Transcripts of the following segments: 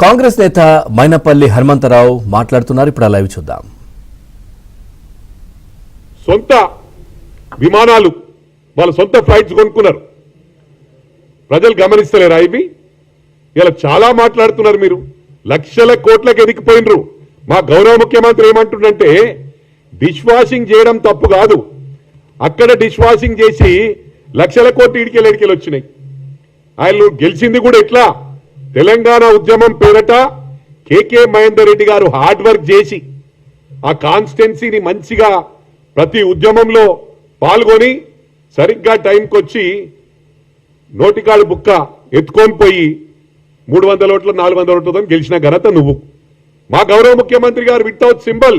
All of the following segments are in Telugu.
కాంగ్రెస్ నేత మైనపల్లి హనుమంతరావు మాట్లాడుతున్నారు. ఇప్పుడు లైవ్ చూద్దాం. సొంత విమానాలు వాళ్ళ సొంత ఫ్లైట్స్ కొనుక్కున్నారు. ప్రజలు గమనిస్తలేరా? ఇవి ఇలా చాలా మాట్లాడుతున్నారు. మీరు లక్షల కోట్లకు ఎదిగిపోయినరు. మా గౌరవ ముఖ్యమంత్రి ఏమంటుండంటే డిష్ వాషింగ్ చేయడం తప్పు కాదు, అక్కడ డిష్ వాషింగ్ చేసి లక్షల కోట్లు ఇడికెళ్ళి వచ్చినాయి. ఆయన గెలిచింది కూడా ఎట్లా? తెలంగాణ ఉద్యమం పేరట కేకే మహేందర్ రెడ్డి గారు హార్డ్ వర్క్ చేసి ఆ కాన్స్టిట్యున్సీని మంచిగా ప్రతి ఉద్యమంలో పాల్గొని సరిగ్గా టైంకి వచ్చి నోటికాడు బుక్క ఎత్తుకొని పోయి 300 ఓట్లు 400 ఓట్లతో గెలిచిన ఘనత నువ్వు. మా గౌరవ ముఖ్యమంత్రి గారు వితౌట్ సింబల్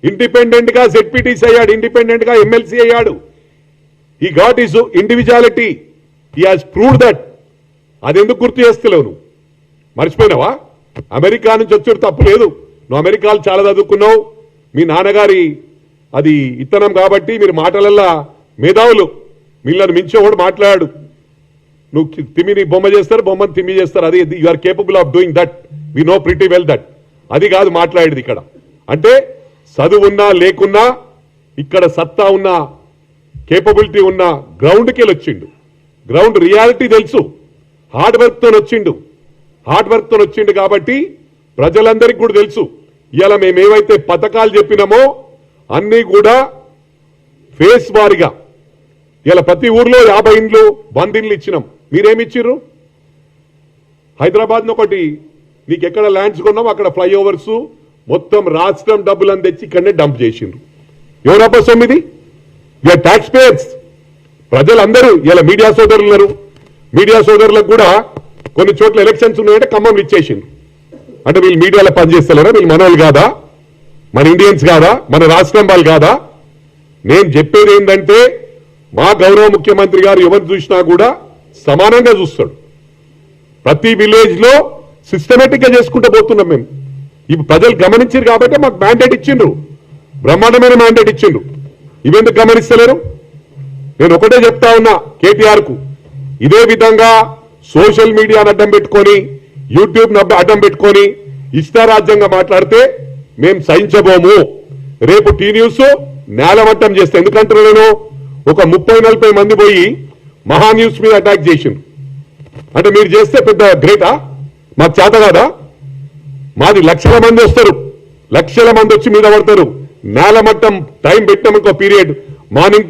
ఇండిపెండెంట్ గా జెడ్పీటీసీ అయ్యాడు, ఇండిపెండెంట్ గా ఎమ్మెల్సీ అయ్యాడు. He got his individuality, he has proved that. అదెందుకు గుర్తు చేస్తలేవు? నువ్వు మర్చిపోయినావా? అమెరికా నుంచి వచ్చాడు, తప్పు లేదు. నువ్వు అమెరికాలో చాలా చదువుకున్నావు, మీ నాన్నగారి అది ఇత్తనం కాబట్టి మీరు మాటలల్లా మేధావులు. వీళ్ళని మించి ఒకడు మాట్లాడాడు. నువ్వు తిమ్మిని బొమ్మ చేస్తారు, బొమ్మని తిమ్మి చేస్తారు. అది you are capable of doing that, we know pretty well that. అది కాదు మాట్లాడేది ఇక్కడ. అంటే చదువున్నా లేకున్నా ఇక్కడ సత్తా ఉన్న కేపబిలిటీ ఉన్న గ్రౌండ్కి వెళ్ళి వచ్చిండు. గ్రౌండ్ రియాలిటీ తెలుసు. హార్డ్ వర్క్తో వచ్చిండు కాబట్టి ప్రజలందరికీ కూడా తెలుసు. ఇవాళ మేమేవైతే పథకాలు చెప్పినామో అన్నీ కూడా ఫేస్ వారిగా ఇలా ప్రతి ఊర్లో 50 ఇండ్లు 100 ఇండ్లు ఇచ్చినాం. మీరేమిచ్చిర్రు? హైదరాబాద్ను ఒకటి నీకు ఎక్కడ ల్యాండ్స్ కొన్నాం అక్కడ ఫ్లైఓవర్స్ మొత్తం రాష్ట్రం డబ్బులను తెచ్చి ఇక్కడనే డంప్ చేసిండ్రు. ఎవరబ్బా సొమ్మిది? You're tax payers. ప్రజలందరూ ఇలా మీడియా సోదరులు ఉన్నారు. మీడియా సోదరులకు కూడా కొన్ని చోట్ల ఎలక్షన్స్ ఉన్నాయంటే ఖమ్మం ఇచ్చేసిండ్రు. అంటే వీళ్ళు మీడియాలో పనిచేస్తలేరా? వీళ్ళు మనోళ్ళు కాదా? మన ఇండియన్స్ కాదా? మన రాష్ట్రం వాళ్ళు కాదా? నేను చెప్పేది ఏంటంటే మా గౌరవ ముఖ్యమంత్రి గారు ఎవరు చూసినా కూడా సమానంగా చూస్తాడు. ప్రతి విలేజ్ లో సిస్టమేటిక్ గా చేసుకుంటూ పోతున్నాం మేము. ఇప్పుడు ప్రజలు గమనించారు కాబట్టి మాకు మ్యాండేట్ ఇచ్చిండ్రు, బ్రహ్మాండమైన మ్యాండేట్ ఇచ్చిండ్రు. ఇవెందుకు గమనిస్తలేరు? నేను ఒకటే చెప్తా ఉన్నా కేటీఆర్ కు, ఇదే విధంగా సోషల్ మీడియాను అడ్డం పెట్టుకొని యూట్యూబ్ అడ్డం పెట్టుకొని ఇష్టారాజ్యంగా మాట్లాడితే మేము సహించబోము. రేపు టీ న్యూస్ నేలమట్టం చేస్తా. ఎందుకంటే నేను ఒక 30-40 మంది పోయి మహా న్యూస్ మీద అటాక్ చేసిండ్రు. అంటే మీరు చేస్తే పెద్ద గ్రేటా? మాకు చేత కాదా? మాది లక్షల మంది వస్తారు, లక్షల మంది వచ్చి మీద పడతారు. నేలమట్టం టైం పెట్టాం ఇంకో పీరియడ్ మార్నింగ్